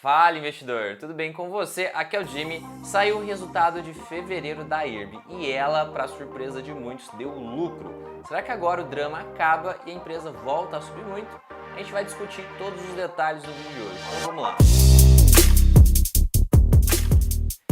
Fala, investidor! Tudo bem com você? Aqui é o Jimmy. Saiu o resultado de fevereiro da IRB e ela, para surpresa de muitos, deu lucro. Será que agora o drama acaba e a empresa volta a subir muito? A gente vai discutir todos os detalhes no vídeo de hoje. Então vamos lá!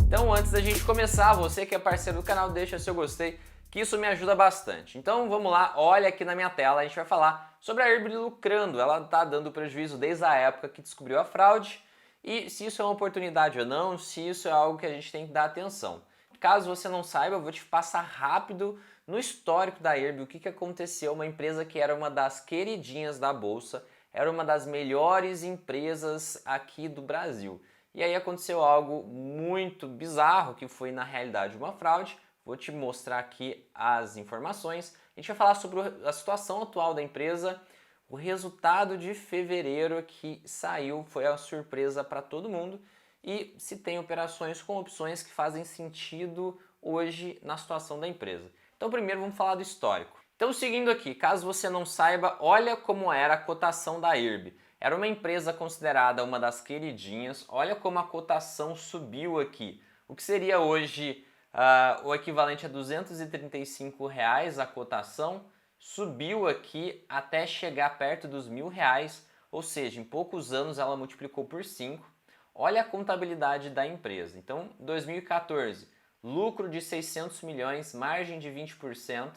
Então antes da gente começar, você que é parceiro do canal, deixa seu gostei, que isso me ajuda bastante. Então vamos lá, olha aqui na minha tela, a gente vai falar sobre a IRB lucrando. Ela está dando prejuízo desde a época que descobriu a fraude e se isso é uma oportunidade ou não, se isso é algo que a gente tem que dar atenção. Caso você não saiba, eu vou te passar rápido no histórico da IRB o que aconteceu. Uma empresa que era uma das queridinhas da bolsa, era uma das melhores empresas aqui do Brasil. E aí aconteceu algo muito bizarro, que foi na realidade uma fraude. Vou te mostrar aqui as informações. A gente vai falar sobre a situação atual da empresa. O resultado de fevereiro que saiu foi a surpresa para todo mundo. E se tem operações com opções que fazem sentido hoje na situação da empresa. Então primeiro vamos falar do histórico. Então seguindo aqui, caso você não saiba, olha como era a cotação da IRB. Era uma empresa considerada uma das queridinhas. Olha como a cotação subiu aqui. O que seria hoje o equivalente a R$ 235 a cotação, subiu aqui até chegar perto dos R$ 1.000, ou seja, em poucos anos ela multiplicou por 5. Olha a contabilidade da empresa. Então, 2014, lucro de 600 milhões, margem de 20%.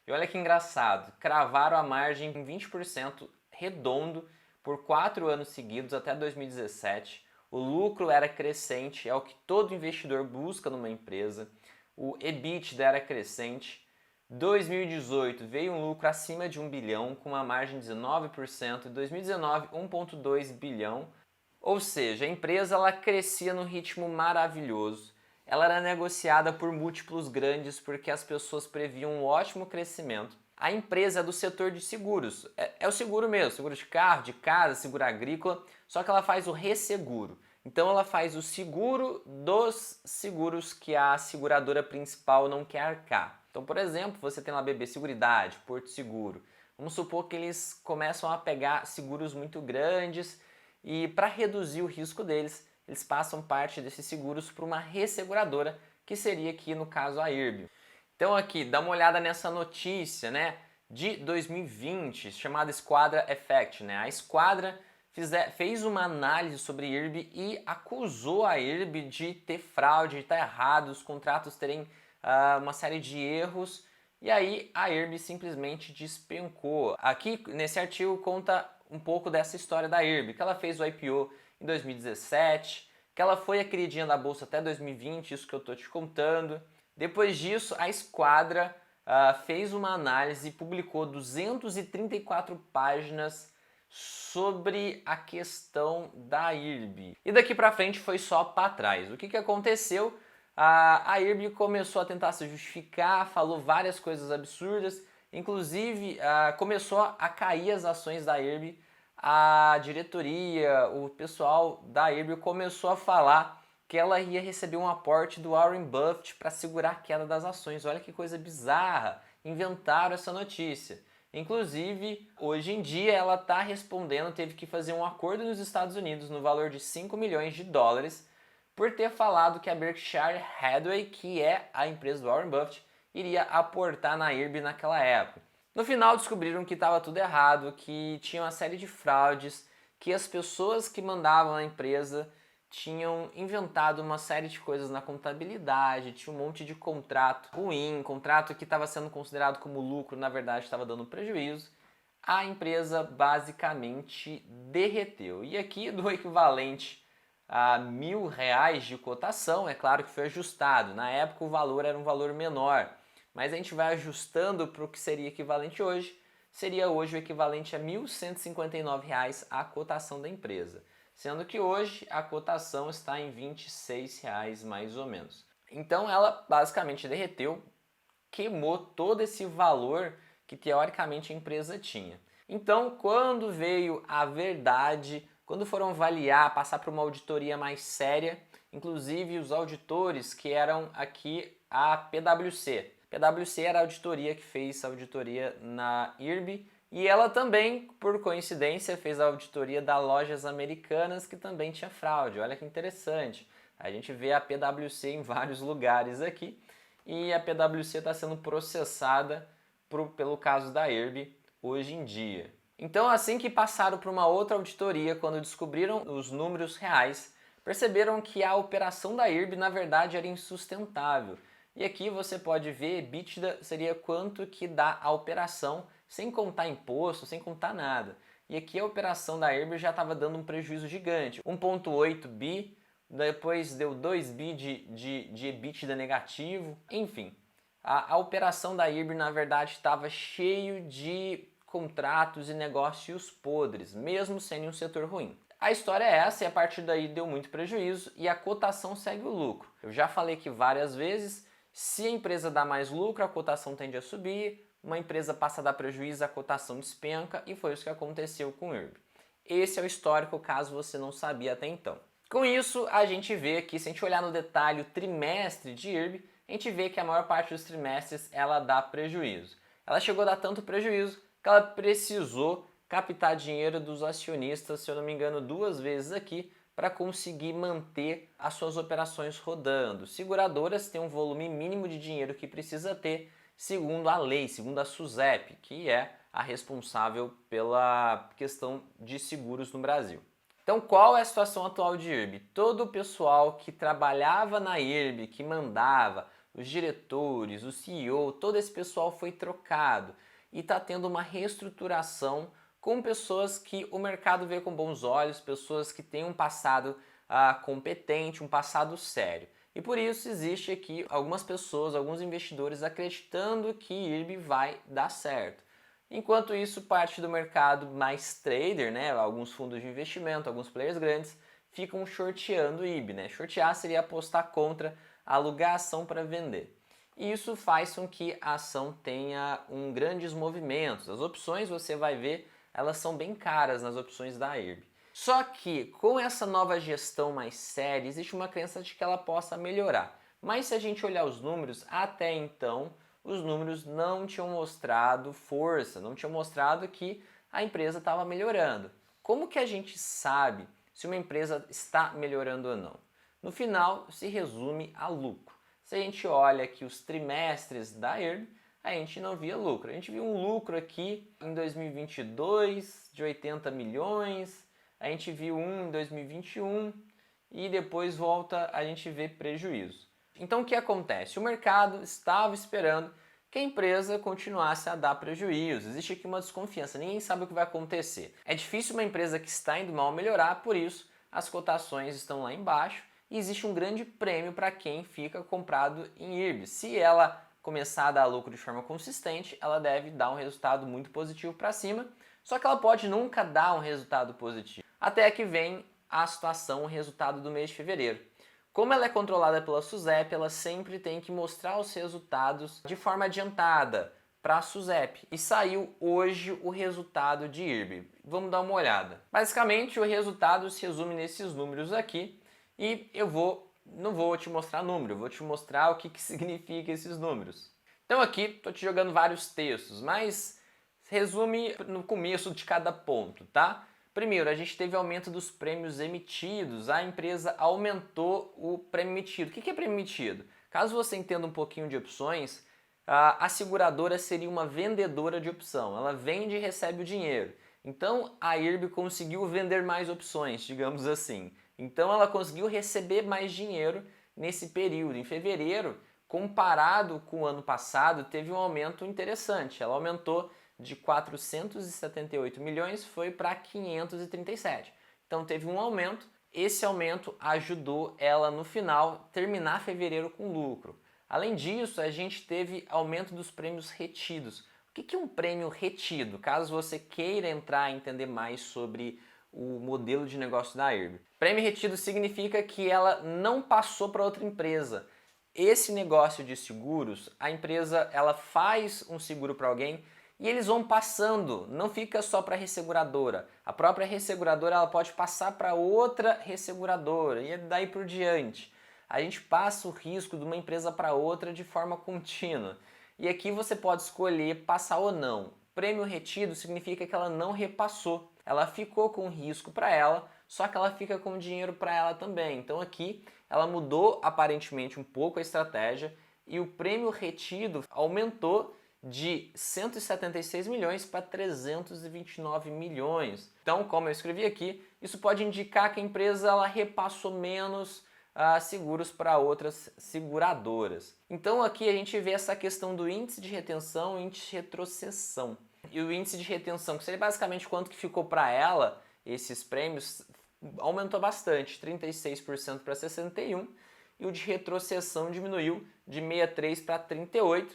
E olha que engraçado, cravaram a margem em 20% redondo por 4 anos seguidos até 2017. O lucro era crescente, é o que todo investidor busca numa empresa. O EBITDA era crescente. 2018 veio um lucro acima de 1 bilhão, com uma margem de 19%. Em 2019, 1,2 bilhão. Ou seja, a empresa ela crescia num ritmo maravilhoso. Ela era negociada por múltiplos grandes porque as pessoas previam um ótimo crescimento. A empresa é do setor de seguros, é o seguro mesmo, seguro de carro, de casa, seguro agrícola, só que ela faz o resseguro. Então ela faz o seguro dos seguros que a seguradora principal não quer arcar. Então, por exemplo, você tem lá BB Seguridade, Porto Seguro. Vamos supor que eles começam a pegar seguros muito grandes e para reduzir o risco deles, eles passam parte desses seguros para uma resseguradora, que seria aqui no caso a IRB. Então aqui, dá uma olhada nessa notícia, né, de 2020, chamada Esquadra Effect, né? A Esquadra fez uma análise sobre a IRB e acusou a IRB de ter fraude, de estar errado, os contratos terem uma série de erros, e aí a IRB simplesmente despencou. Aqui nesse artigo conta um pouco dessa história da IRB, que ela fez o IPO em 2017, que ela foi a queridinha da bolsa até 2020, isso que eu estou te contando. Depois disso, a Esquadra fez uma análise e publicou 234 páginas sobre a questão da IRB. E daqui para frente foi só para trás. O que aconteceu? A IRB começou a tentar se justificar, falou várias coisas absurdas, inclusive começou a cair as ações da IRB. A diretoria, o pessoal da IRB começou a falar que ela ia receber um aporte do Warren Buffett para segurar a queda das ações. Olha que coisa bizarra, inventaram essa notícia. Inclusive, hoje em dia ela está respondendo, teve que fazer um acordo nos Estados Unidos no valor de 5 milhões de dólares por ter falado que a Berkshire Hathaway, que é a empresa do Warren Buffett, iria aportar na IRB naquela época. No final descobriram que estava tudo errado, que tinha uma série de fraudes, que as pessoas que mandavam a empresa tinham inventado uma série de coisas na contabilidade, tinha um monte de contrato ruim, contrato que estava sendo considerado como lucro, na verdade estava dando prejuízo. A empresa basicamente derreteu. E aqui do equivalente a R$ 1.000 de cotação, é claro que foi ajustado. Na época o valor era um valor menor, mas a gente vai ajustando para o que seria equivalente hoje. Seria hoje o equivalente a R$ 1.159 a cotação da empresa. Sendo que hoje a cotação está em R$ 26 mais ou menos. Então ela basicamente derreteu, queimou todo esse valor que teoricamente a empresa tinha. Então quando veio a verdade, quando foram avaliar, passar para uma auditoria mais séria, inclusive os auditores que eram aqui a PwC. PwC era a auditoria que fez a auditoria na IRB E ela também, por coincidência, fez a auditoria das lojas americanas que também tinha fraude. Olha que interessante. A gente vê a PwC em vários lugares aqui e a PwC está sendo processada pelo caso da Irby hoje em dia. Então, assim que passaram por uma outra auditoria, quando descobriram os números reais, perceberam que a operação da Irby na verdade era insustentável. E aqui você pode ver, EBITDA seria quanto que dá a operação, sem contar imposto, sem contar nada. E aqui a operação da Irby já estava dando um prejuízo gigante, 1,8 bi, depois deu 2 bi de EBITDA negativo, enfim. A operação da Irby na verdade estava cheio de contratos e negócios podres, mesmo sendo um setor ruim. A história é essa e a partir daí deu muito prejuízo e a cotação segue o lucro. Eu já falei aqui várias vezes, se a empresa dá mais lucro, a cotação tende a subir, uma empresa passa a dar prejuízo, a cotação despenca e foi isso que aconteceu com o Irby. Esse é o histórico caso você não sabia até então. Com isso, a gente vê aqui, se a gente olhar no detalhe o trimestre de Irby, a gente vê que a maior parte dos trimestres ela dá prejuízo. Ela chegou a dar tanto prejuízo que ela precisou captar dinheiro dos acionistas, se eu não me engano, 2 vezes aqui, para conseguir manter as suas operações rodando. Seguradoras têm um volume mínimo de dinheiro que precisa ter, segundo a lei, segundo a SUSEP, que é a responsável pela questão de seguros no Brasil. Então, qual é a situação atual de Irby? Todo o pessoal que trabalhava na Irby, que mandava, os diretores, o CEO, todo esse pessoal foi trocado e está tendo uma reestruturação com pessoas que o mercado vê com bons olhos, pessoas que têm um passado competente, um passado sério. E por isso existe aqui algumas pessoas, alguns investidores acreditando que Irby vai dar certo. Enquanto isso, parte do mercado mais trader, né, alguns fundos de investimento, alguns players grandes, ficam shorteando Irby, né? Shortear seria apostar contra, alugar a ação para vender. E isso faz com que a ação tenha grandes movimentos. As opções, você vai ver, elas são bem caras nas opções da Irby. Só que com essa nova gestão mais séria, existe uma crença de que ela possa melhorar. Mas se a gente olhar os números, até então, os números não tinham mostrado força, não tinham mostrado que a empresa estava melhorando. Como que a gente sabe se uma empresa está melhorando ou não? No final, se resume a lucro. Se a gente olha aqui os trimestres da Irby, a gente não via lucro. A gente viu um lucro aqui em 2022 de 80 milhões, a gente viu um em 2021 e depois volta a gente vê prejuízo. Então o que acontece? O mercado estava esperando que a empresa continuasse a dar prejuízo. Existe aqui uma desconfiança, ninguém sabe o que vai acontecer. É difícil uma empresa que está indo mal melhorar, por isso as cotações estão lá embaixo e existe um grande prêmio para quem fica comprado em Irby. Se ela começar a dar lucro de forma consistente, ela deve dar um resultado muito positivo para cima, só que ela pode nunca dar um resultado positivo. Até que vem a situação, o resultado do mês de fevereiro. Como ela é controlada pela SUSEP, ela sempre tem que mostrar os resultados de forma adiantada para a SUSEP. E saiu hoje o resultado de Irby. Vamos dar uma olhada. Basicamente, o resultado se resume nesses números aqui e não vou te mostrar número, eu vou te mostrar o que significa esses números. Então aqui estou te jogando vários textos, mas resume no começo de cada ponto, tá? Primeiro, a gente teve aumento dos prêmios emitidos, a empresa aumentou o prêmio emitido. O que é prêmio emitido? Caso você entenda um pouquinho de opções, a seguradora seria uma vendedora de opção, ela vende e recebe o dinheiro. Então a Irby conseguiu vender mais opções, digamos assim. Então ela conseguiu receber mais dinheiro nesse período. Em fevereiro, comparado com o ano passado, teve um aumento interessante. Ela aumentou de 478 milhões, foi para 537. Então teve um aumento. Esse aumento ajudou ela no final terminar fevereiro com lucro. Além disso, a gente teve aumento dos prêmios retidos. O que é um prêmio retido? Caso você queira entrar e entender mais sobre o modelo de negócio da Irby. Prêmio retido significa que ela não passou para outra empresa. Esse negócio de seguros, a empresa ela faz um seguro para alguém e eles vão passando, não fica só para a resseguradora. A própria resseguradora ela pode passar para outra resseguradora e daí por diante. A gente passa o risco de uma empresa para outra de forma contínua. E aqui você pode escolher passar ou não. Prêmio retido significa que ela não repassou, ela ficou com risco para ela, só que ela fica com dinheiro para ela também. Então aqui ela mudou aparentemente um pouco a estratégia e o prêmio retido aumentou de 176 milhões para 329 milhões. Então, como eu escrevi aqui, isso pode indicar que a empresa ela repassou menos seguros para outras seguradoras. Então aqui a gente vê essa questão do índice de retenção e índice de retrocessão. E o índice de retenção, que seria basicamente quanto que ficou para ela, esses prêmios, aumentou bastante, 36% para 61%, e o de retrocessão diminuiu de 63 para 38%.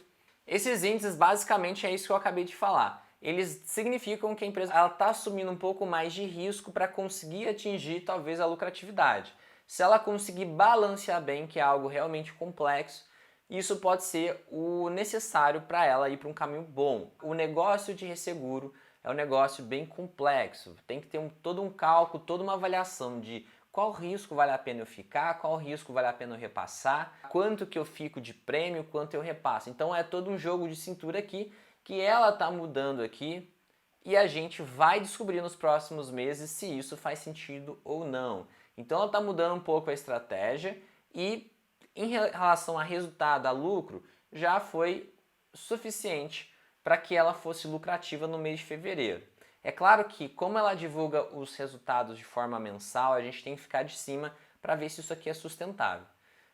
Esses índices basicamente é isso que eu acabei de falar. Eles significam que a empresa está assumindo um pouco mais de risco para conseguir atingir talvez a lucratividade. Se ela conseguir balancear bem, que é algo realmente complexo, isso pode ser o necessário para ela ir para um caminho bom. O negócio de resseguro é um negócio bem complexo, tem que ter todo um cálculo, toda uma avaliação de qual risco vale a pena eu ficar, qual risco vale a pena eu repassar, quanto que eu fico de prêmio, quanto eu repasso. Então é todo um jogo de cintura aqui que ela está mudando aqui e a gente vai descobrir nos próximos meses se isso faz sentido ou não. Então ela está mudando um pouco a estratégia e em relação a resultado, a lucro, já foi suficiente para que ela fosse lucrativa no mês de fevereiro. É claro que, como ela divulga os resultados de forma mensal, a gente tem que ficar de cima para ver se isso aqui é sustentável.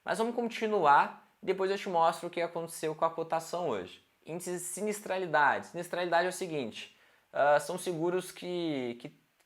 Mas vamos continuar, depois eu te mostro o que aconteceu com a cotação hoje. Índice de sinistralidade. Sinistralidade é o seguinte, são seguros que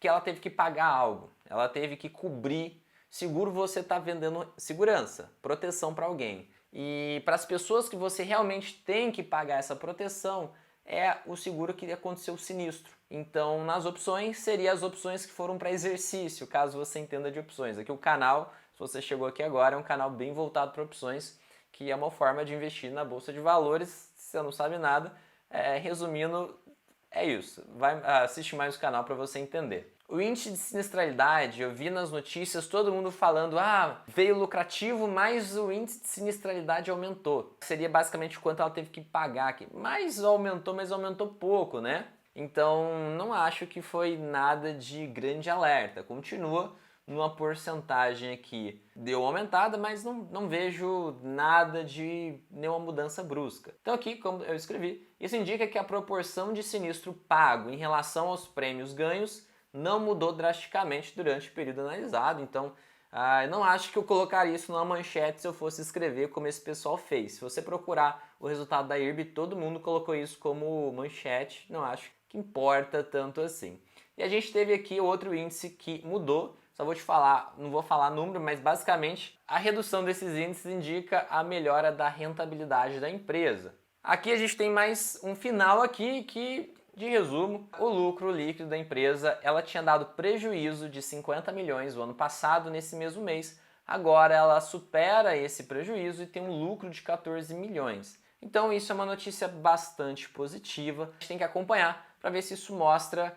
ela teve que pagar algo, ela teve que cobrir. Seguro, você está vendendo segurança, proteção para alguém. E para as pessoas que você realmente tem que pagar essa proteção, é o seguro que aconteceu sinistro. Então, nas opções, seriam as opções que foram para exercício, caso você entenda de opções. Aqui o canal, se você chegou aqui agora, é um canal bem voltado para opções, que é uma forma de investir na Bolsa de Valores. Se você não sabe nada, resumindo, é isso. Assiste mais o canal para você entender. O índice de sinistralidade, eu vi nas notícias todo mundo falando, veio lucrativo, mas o índice de sinistralidade aumentou. Seria basicamente quanto ela teve que pagar aqui. Mas aumentou pouco, né? Então não acho que foi nada de grande alerta. Continua numa porcentagem aqui. Deu uma aumentada, mas não vejo nada de nenhuma mudança brusca. Então aqui, como eu escrevi, isso indica que a proporção de sinistro pago em relação aos prêmios ganhos não mudou drasticamente durante o período analisado, então eu não acho que eu colocaria isso numa manchete se eu fosse escrever como esse pessoal fez. Se você procurar o resultado da IRB, todo mundo colocou isso como manchete, não acho que importa tanto assim. E a gente teve aqui outro índice que mudou, só vou te falar, não vou falar número, mas basicamente a redução desses índices indica a melhora da rentabilidade da empresa. Aqui a gente tem mais um final aqui que, de resumo, o lucro líquido da empresa, ela tinha dado prejuízo de 50 milhões no ano passado, nesse mesmo mês. Agora ela supera esse prejuízo e tem um lucro de 14 milhões. Então isso é uma notícia bastante positiva. A gente tem que acompanhar para ver se isso mostra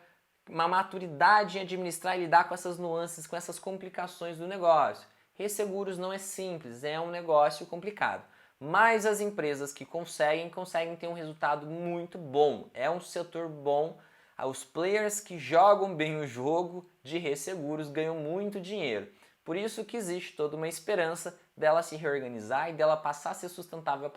uma maturidade em administrar e lidar com essas nuances, com essas complicações do negócio. Resseguros não é simples, é um negócio complicado. Mas as empresas que conseguem ter um resultado muito bom. É um setor bom. Os players que jogam bem o jogo de resseguros ganham muito dinheiro. Por isso que existe toda uma esperança dela se reorganizar e dela passar a ser sustentável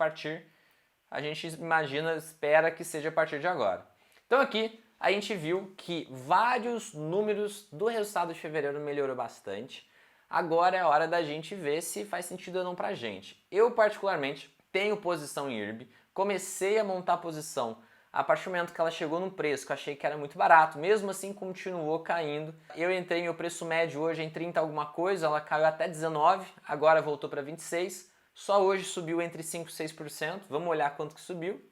a gente espera que seja a partir de agora. Então aqui a gente viu que vários números do resultado de fevereiro melhorou bastante. Agora é hora da gente ver se faz sentido ou não pra gente. Eu, particularmente, tenho posição em IRB, comecei a montar posição a partir do momento que ela chegou num preço que eu achei que era muito barato, mesmo assim continuou caindo. Eu entrei em o preço médio hoje em 30 alguma coisa, ela caiu até 19, agora voltou para 26, só hoje subiu entre 5 e 6%, vamos olhar quanto que subiu.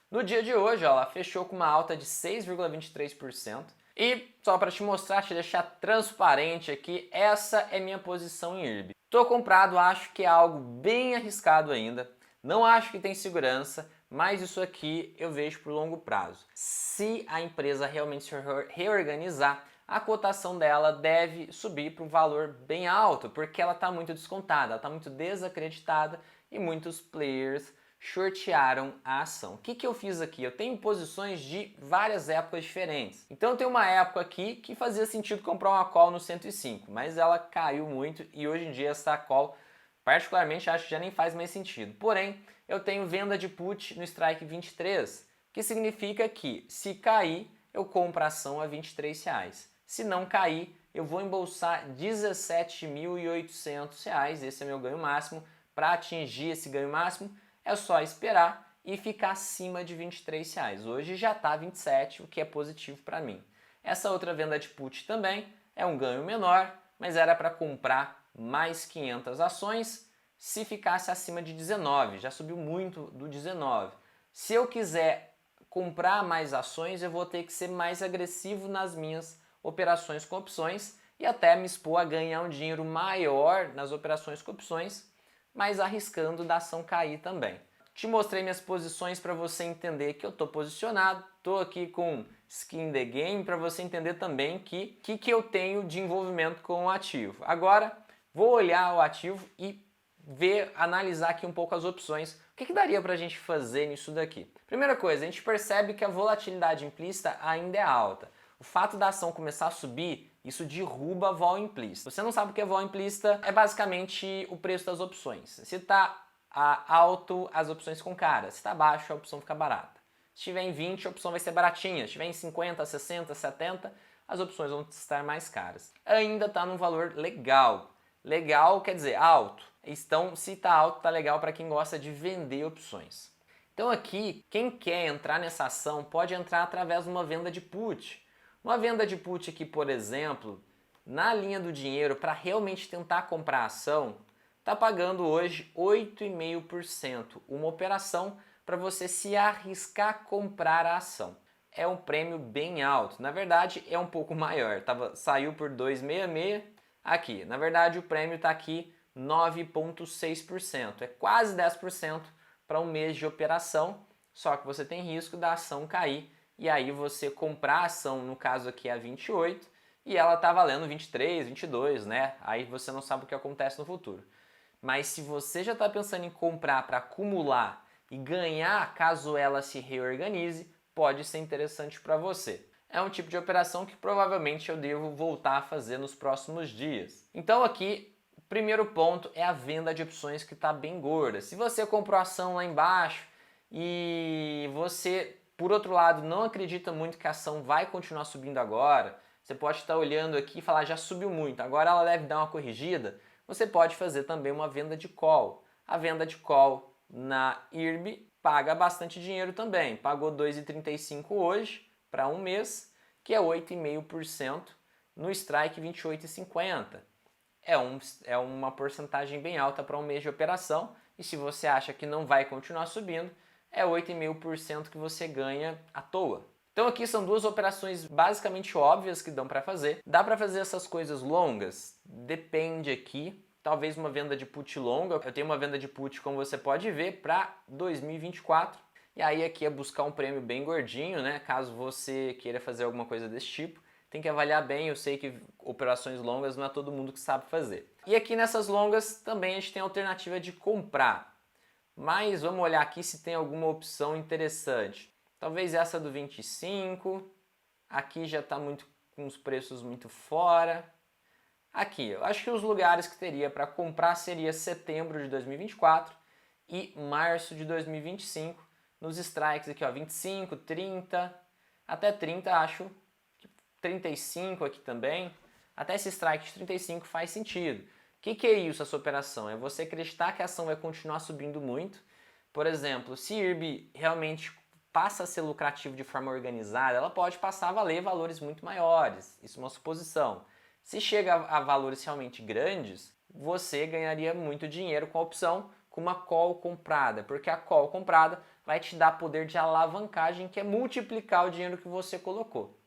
No dia de hoje, ela fechou com uma alta de 6,23%. E só para te mostrar, te deixar transparente aqui, essa é minha posição em IRB. Tô comprado, acho que é algo bem arriscado ainda. Não acho que tem segurança, mas isso aqui eu vejo por longo prazo. Se a empresa realmente se reorganizar, a cotação dela deve subir para um valor bem alto, porque ela está muito descontada, ela está muito desacreditada e muitos players shortearam a ação. O que eu fiz aqui? Eu tenho posições de várias épocas diferentes. Então eu tenho uma época aqui que fazia sentido comprar uma call no 105, mas ela caiu muito e hoje em dia essa call particularmente acho que já nem faz mais sentido. Porém, eu tenho venda de put no strike 23, que significa que se cair, eu compro a ação a R$23. Se não cair, eu vou embolsar R$17.800, esse é meu ganho máximo. Para atingir esse ganho máximo, é só esperar e ficar acima de R$23. Hoje já está 27, o que é positivo para mim. Essa outra venda de put também é um ganho menor, mas era para comprar mais 500 ações se ficasse acima de 19, já subiu muito do 19. Se eu quiser comprar mais ações, eu vou ter que ser mais agressivo nas minhas operações com opções e até me expor a ganhar um dinheiro maior nas operações com opções, mas arriscando da ação cair também. Te mostrei minhas posições para você entender que eu estou posicionado, estou aqui com skin the game para você entender também que eu tenho de envolvimento com o ativo. Agora vou olhar o ativo e analisar aqui um pouco as opções. O que daria para a gente fazer nisso daqui? Primeira coisa, a gente percebe que a volatilidade implícita ainda é alta. O fato da ação começar a subir, isso derruba a vol implícita. Você não sabe o que é vol implícita? É basicamente o preço das opções. Se está alto, as opções ficam caras. Se está baixo, a opção fica barata. Se estiver em 20, a opção vai ser baratinha. Se estiver em 50, 60, 70, as opções vão estar mais caras. Ainda está num valor legal. Legal quer dizer alto. Então, se está alto, está legal para quem gosta de vender opções. Então aqui, quem quer entrar nessa ação pode entrar através de uma venda de put. Uma venda de put aqui, por exemplo, na linha do dinheiro, para realmente tentar comprar a ação, está pagando hoje 8,5%. Uma operação para você se arriscar a comprar a ação. É um prêmio bem alto. Na verdade, é um pouco maior. Saiu por 2,66 aqui. Na verdade, o prêmio está aqui 9,6%. É quase 10% para um mês de operação, só que você tem risco da ação cair e aí você comprar a ação, no caso aqui é a 28, e ela está valendo 23, 22, né? Aí você não sabe o que acontece no futuro. Mas se você já está pensando em comprar para acumular e ganhar caso ela se reorganize, pode ser interessante para você. É um tipo de operação que provavelmente eu devo voltar a fazer nos próximos dias. Então aqui, o primeiro ponto é a venda de opções que está bem gorda. Se você comprou a ação lá embaixo e você, por outro lado, não acredita muito que a ação vai continuar subindo agora, você pode estar olhando aqui e falar, já subiu muito, agora ela deve dar uma corrigida, você pode fazer também uma venda de call. A venda de call na IRB paga bastante dinheiro também. Pagou 2,35 hoje para um mês, que é 8,5%, no strike 28,50. É uma porcentagem bem alta para um mês de operação, e se você acha que não vai continuar subindo, é 8,5% que você ganha à toa. Então aqui são duas operações basicamente óbvias que dão para fazer. Dá para fazer essas coisas longas? Depende aqui. Talvez uma venda de put longa. Eu tenho uma venda de put, como você pode ver, para 2024. E aí aqui é buscar um prêmio bem gordinho, né? Caso você queira fazer alguma coisa desse tipo. Tem que avaliar bem, eu sei que operações longas não é todo mundo que sabe fazer. E aqui nessas longas também a gente tem a alternativa de comprar. Mas vamos olhar aqui se tem alguma opção interessante. Talvez essa do 25, aqui já está com os preços muito fora. Aqui, eu acho que os lugares que teria para comprar seria setembro de 2024 e março de 2025. Nos strikes aqui, ó, 25, 30, até 30 acho, 35 aqui também. Até esse strike de 35 faz sentido. O que é isso, essa operação? É você acreditar que a ação vai continuar subindo muito. Por exemplo, se IRB realmente passa a ser lucrativo de forma organizada, ela pode passar a valer valores muito maiores. Isso é uma suposição. Se chega a valores realmente grandes, você ganharia muito dinheiro com a opção com uma call comprada, porque a call comprada vai te dar poder de alavancagem, que é multiplicar o dinheiro que você colocou.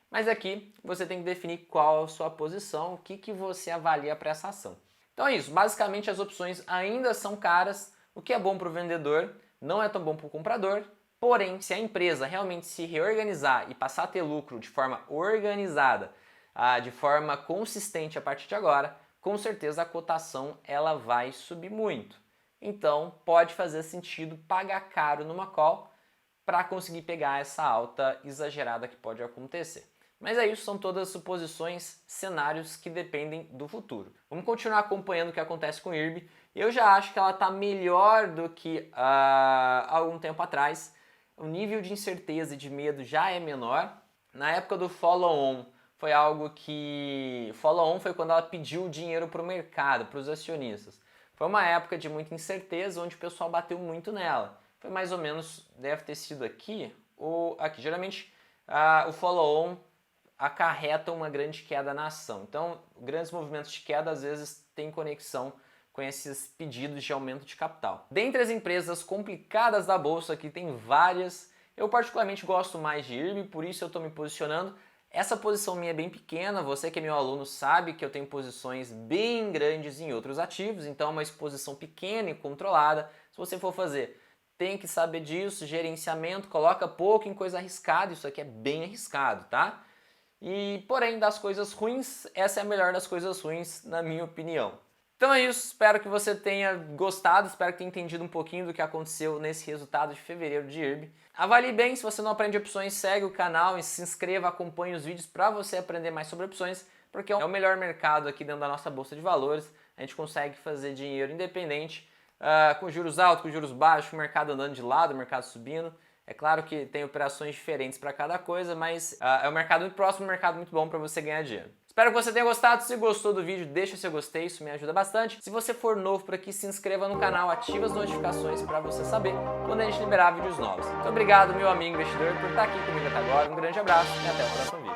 Mas aqui você tem que definir qual é a sua posição, o que você avalia para essa ação. Então é isso, basicamente as opções ainda são caras, o que é bom para o vendedor, não é tão bom para o comprador. Porém, se a empresa realmente se reorganizar e passar a ter lucro de forma organizada, de forma consistente a partir de agora, com certeza a cotação ela vai subir muito. então pode fazer sentido pagar caro numa call para conseguir pegar essa alta exagerada que pode acontecer. Mas é isso, são todas suposições, cenários que dependem do futuro. Vamos continuar acompanhando o que acontece com o IRB. Eu já acho que ela está melhor do que algum tempo atrás. O nível de incerteza e de medo já é menor. Na época do follow-on, foi algo que... Follow-on foi quando ela pediu dinheiro para o mercado, para os acionistas. Foi uma época de muita incerteza, onde o pessoal bateu muito nela. Foi mais ou menos, deve ter sido aqui ou aqui. Geralmente, o follow-on acarreta uma grande queda na ação. Então, grandes movimentos de queda às vezes têm conexão com esses pedidos de aumento de capital. Dentre as empresas complicadas da bolsa, aqui tem várias, eu particularmente gosto mais de IRB, por isso eu estou me posicionando. Essa posição minha é bem pequena, você que é meu aluno sabe que eu tenho posições bem grandes em outros ativos, então é uma exposição pequena e controlada. Se você for fazer, tem que saber disso, gerenciamento, coloca pouco em coisa arriscada, isso aqui é bem arriscado, tá? E, porém, das coisas ruins, essa é a melhor das coisas ruins, na minha opinião. Então é isso, espero que você tenha gostado, espero que tenha entendido um pouquinho do que aconteceu nesse resultado de fevereiro de IRB. Avalie bem, se você não aprende opções, segue o canal e se inscreva, acompanhe os vídeos para você aprender mais sobre opções, porque é o melhor mercado aqui dentro da nossa bolsa de valores. A gente consegue fazer dinheiro independente, com juros altos, com juros baixos, o mercado andando de lado, o mercado subindo. É claro que tem operações diferentes para cada coisa, mas é um mercado muito próximo, um mercado muito bom para você ganhar dinheiro. Espero que você tenha gostado. Se gostou do vídeo, deixa seu gostei, isso me ajuda bastante. Se você for novo por aqui, se inscreva no canal, ative as notificações para você saber quando a gente liberar vídeos novos. Muito obrigado, meu amigo investidor, por estar aqui comigo até agora. Um grande abraço e até o próximo vídeo.